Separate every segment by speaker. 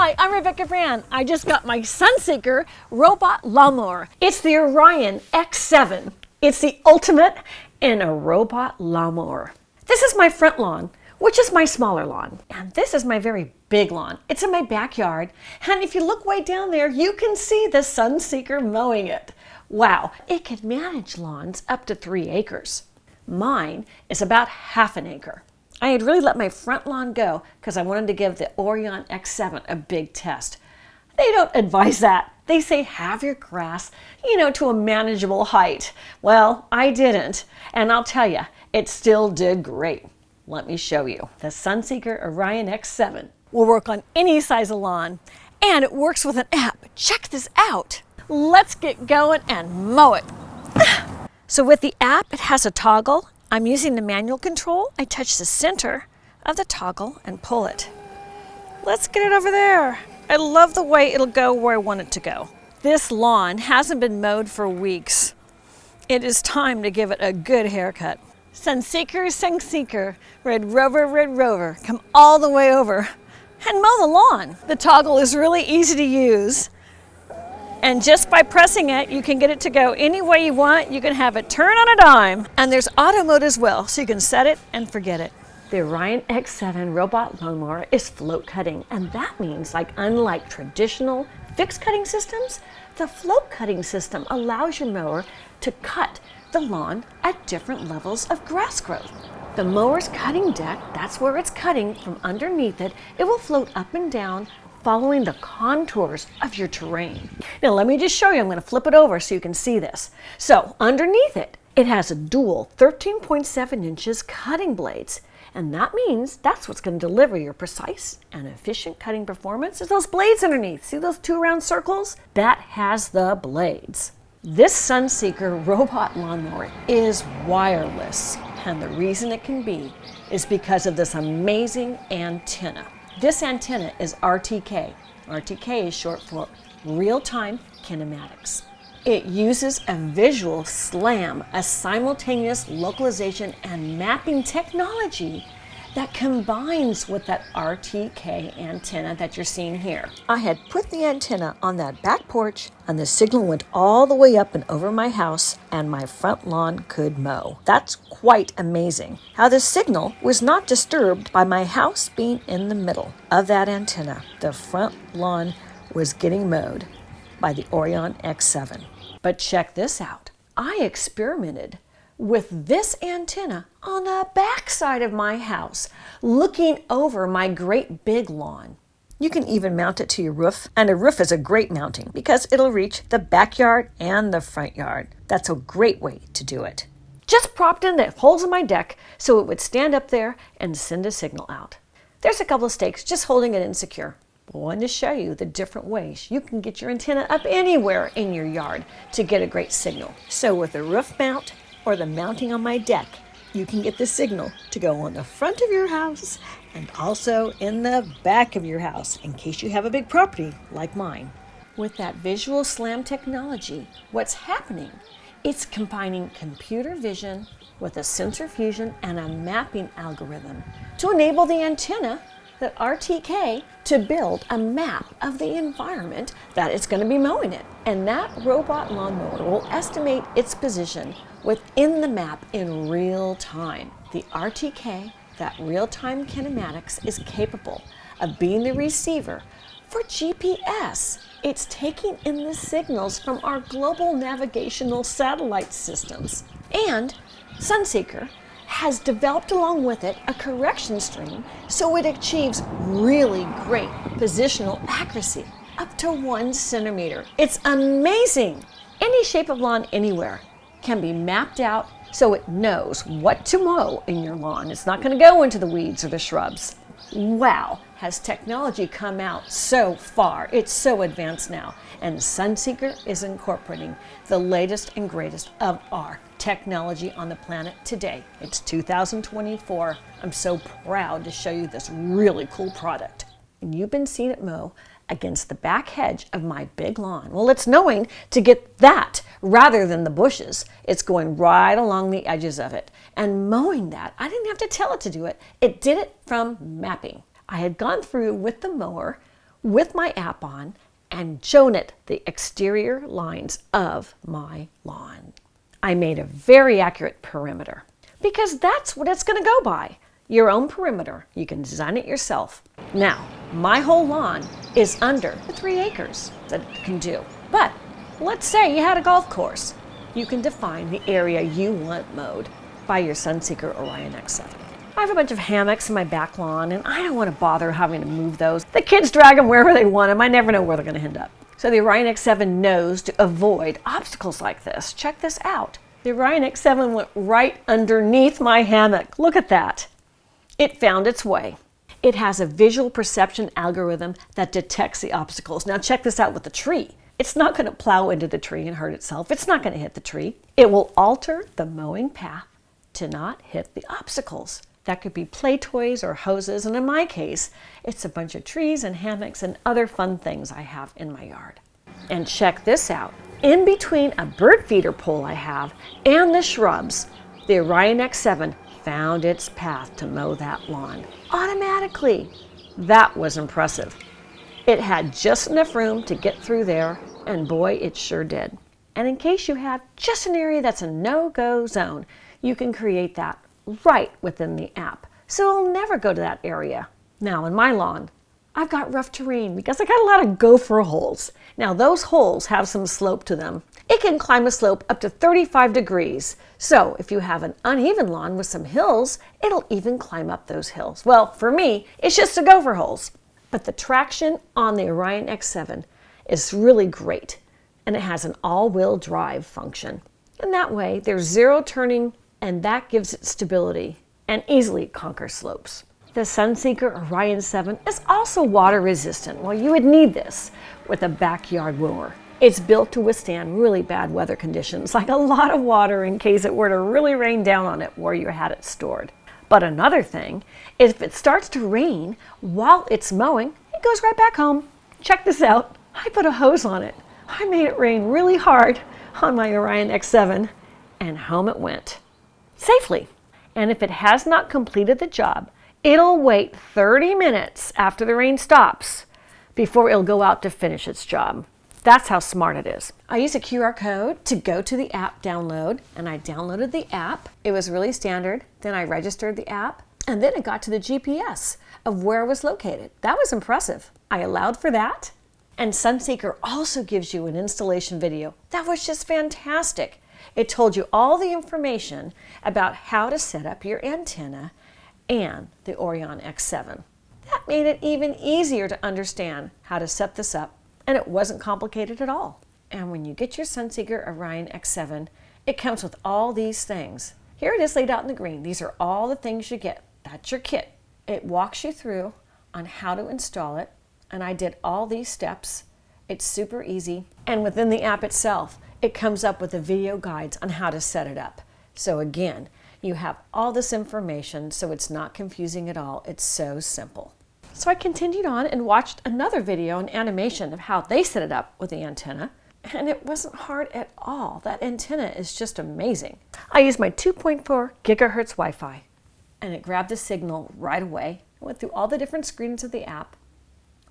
Speaker 1: Hi, I'm Rebecca Fran. I just got my Sunseeker robot lawnmower. It's the Orion X7. It's the ultimate in a robot lawnmower. This is my front lawn, which is my smaller lawn. And this is my very big lawn. It's in my backyard. And if you look way down there, you can see the Sunseeker mowing it. Wow, it can manage lawns up to 3 acres. Mine is about ½ an acre. I had really let my front lawn go because I wanted to give the Orion X7 a big test. They don't advise that. They say have your grass, to a manageable height. Well, I didn't, and I'll tell you, it still did great. Let me show you. The Sunseeker Orion X7 will work on any size of lawn, and it works with an app. Check this out. Let's get going and mow it. So with the app, it has a toggle. I'm using the manual control. I touch the center of the toggle and pull it. Let's get it over there. I love the way it'll go where I want it to go. This lawn hasn't been mowed for weeks. It is time to give it a good haircut. Sunseeker, Sunseeker, Red Rover, come all the way over and mow the lawn. The toggle is really easy to use. And just by pressing it, you can get it to go any way you want. You can have it turn on a dime. And there's auto mode as well, so you can set it and forget it. The Orion X7 robot lawnmower is float cutting, and that means unlike traditional fixed cutting systems, the float cutting system allows your mower to cut the lawn at different levels of grass growth. The mower's cutting deck, that's where it's cutting from underneath it. It will float up and down following the contours of your terrain. Now let me just show you. I'm going to flip it over so you can see this. So underneath it, it has a dual 13.7 inches cutting blades. And that means that's what's going to deliver your precise and efficient cutting performance is those blades underneath. See those 2 round circles? That has the blades. This Sunseeker robot lawnmower is wireless. And the reason it can be is because of this amazing antenna. This antenna is RTK. RTK is short for real-time kinematics. It uses a visual SLAM, a simultaneous localization and mapping technology that combines with that RTK antenna that you're seeing here. I had put the antenna on that back porch and the signal went all the way up and over my house and my front lawn could mow. That's quite amazing how the signal was not disturbed by my house being in the middle of that antenna. The front lawn was getting mowed by the Orion X7. But check this out. I experimented with this antenna on the back side of my house, looking over my great big lawn. You can even mount it to your roof, and a roof is a great mounting because it'll reach the backyard and the front yard. That's a great way to do it. Just propped in the holes in my deck so it would stand up there and send a signal out. There's a couple of stakes just holding it insecure. I wanted to show you the different ways you can get your antenna up anywhere in your yard to get a great signal. So with a roof mount or the mounting on my deck, you can get the signal to go on the front of your house and also in the back of your house in case you have a big property like mine. With that visual SLAM technology, what's happening? It's combining computer vision with a sensor fusion and a mapping algorithm to enable the antenna, the RTK, to build a map of the environment that it's going to be mowing in. And that robot lawnmower will estimate its position within the map in real time. The RTK, that real-time kinematics, is capable of being the receiver for GPS. It's taking in the signals from our global navigational satellite systems. And Sunseeker has developed along with it a correction stream so it achieves really great positional accuracy, up to 1 centimeter. It's amazing! Any shape of lawn anywhere can be mapped out so it knows what to mow in your lawn. It's not going to go into the weeds or the shrubs. Wow, has technology come out so far. It's so advanced now. And Sunseeker is incorporating the latest and greatest of our technology on the planet today. It's 2024. I'm so proud to show you this really cool product. And you've been seeing it mow against the back hedge of my big lawn. Well, it's knowing to get that rather than the bushes. It's going right along the edges of it. And mowing that, I didn't have to tell it to do it. It did it from mapping. I had gone through with the mower with my app on and shown it the exterior lines of my lawn. I made a very accurate perimeter because that's what it's going to go by. Your own perimeter. You can design it yourself. Now, my whole lawn is under the 3 acres that it can do. But let's say you had a golf course. You can define the area you want mowed by your Sunseeker Orion X7. I have a bunch of hammocks in my back lawn, and I don't want to bother having to move those. The kids drag them wherever they want them. I never know where they're going to end up. So the Orion X7 knows to avoid obstacles like this. Check this out. The Orion X7 went right underneath my hammock. Look at that. It found its way. It has a visual perception algorithm that detects the obstacles. Now check this out with the tree. It's not going to plow into the tree and hurt itself. It's not going to hit the tree. It will alter the mowing path to not hit the obstacles. That could be play toys or hoses, and in my case, it's a bunch of trees and hammocks and other fun things I have in my yard. And check this out. In between a bird feeder pole I have and the shrubs, the Orion X7 found its path to mow that lawn automatically. That was impressive. It had just enough room to get through there, and boy, it sure did. And in case you have just an area that's a no-go zone, you can create that right within the app, so it'll never go to that area. Now, in my lawn, I've got rough terrain because I got a lot of gopher holes. Now, those holes have some slope to them. It can climb a slope up to 35 degrees. So if you have an uneven lawn with some hills, it'll even climb up those hills. Well, for me, it's just the gopher holes. But the traction on the Orion X7 is really great, and it has an all-wheel drive function. And that way, there's zero turning, and that gives it stability and easily conquers slopes. The Sunseeker Orion 7 is also water resistant. Well, you would need this with a backyard mower. It's built to withstand really bad weather conditions, like a lot of water in case it were to really rain down on it where you had it stored. But another thing is if it starts to rain while it's mowing, it goes right back home. Check this out. I put a hose on it. I made it rain really hard on my Orion X7, and home it went. Safely. And if it has not completed the job, it'll wait 30 minutes after the rain stops before it'll go out to finish its job. That's how smart it is. I used a QR code to go to the app download, and I downloaded the app. It was really standard. Then I registered the app, and then it got to the GPS of where it was located. That was impressive. I allowed for that. And Sunseeker also gives you an installation video. That was just fantastic. It told you all the information about how to set up your antenna and the Orion X7. That made it even easier to understand how to set this up, and it wasn't complicated at all. And when you get your Sunseeker Orion X7, it comes with all these things. Here it is laid out in the green. These are all the things you get. That's your kit. It walks you through on how to install it, and I did all these steps. It's super easy. And within the app itself, it comes up with the video guides on how to set it up. So again, you have all this information, so it's not confusing at all. It's so simple. So I continued on and watched another video and animation of how they set it up with the antenna, and it wasn't hard at all. That antenna is just amazing. I used my 2.4 gigahertz Wi-Fi, and it grabbed the signal right away. I went through all the different screens of the app,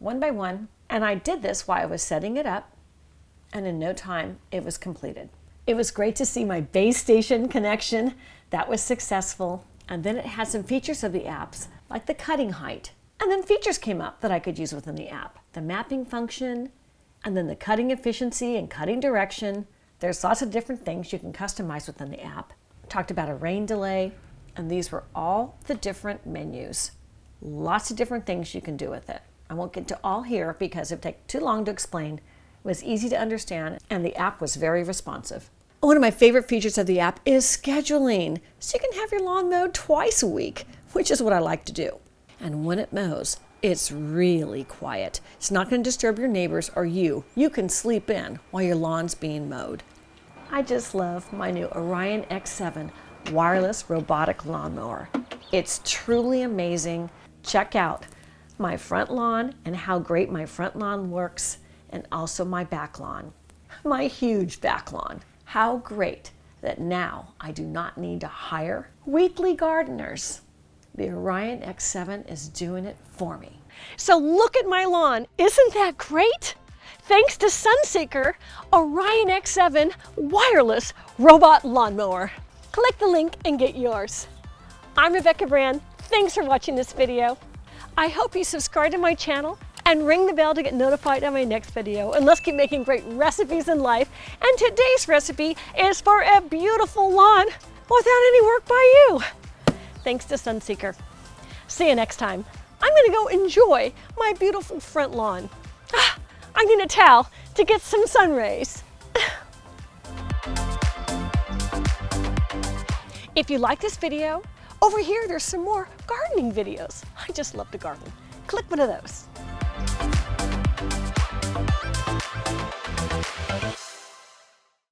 Speaker 1: one by one, and I did this while I was setting it up, and in no time, it was completed. It was great to see my base station connection. That was successful. And then it had some features of the apps, like the cutting height. And then features came up that I could use within the app. The mapping function, and then the cutting efficiency and cutting direction. There's lots of different things you can customize within the app. Talked about a rain delay, and these were all the different menus. Lots of different things you can do with it. I won't get to all here because it would take too long to explain. It was easy to understand, and the app was very responsive. One of my favorite features of the app is scheduling, so you can have your lawn mowed twice a week, which is what I like to do. And when it mows, it's really quiet. It's not going to disturb your neighbors or you. You can sleep in while your lawn's being mowed. I just love my new Orion X7 wireless robotic lawnmower. It's truly amazing. Check out my front lawn and how great my front lawn works, and also my back lawn, my huge back lawn. How great that now I do not need to hire weekly gardeners. The Orion X7 is doing it for me. So look at my lawn. Isn't that great? Thanks to Sunseeker Orion X7 wireless robot lawnmower. Click the link and get yours. I'm Rebecca Brand. Thanks for watching this video. I hope you subscribe to my channel and ring the bell to get notified of my next video. And let's keep making great recipes in life. And today's recipe is for a beautiful lawn without any work by you. Thanks to Sunseeker. See you next time. I'm gonna go enjoy my beautiful front lawn. I need a towel to get some sun rays. If you like this video, over here there's some more gardening videos. I just love to garden. Click one of those.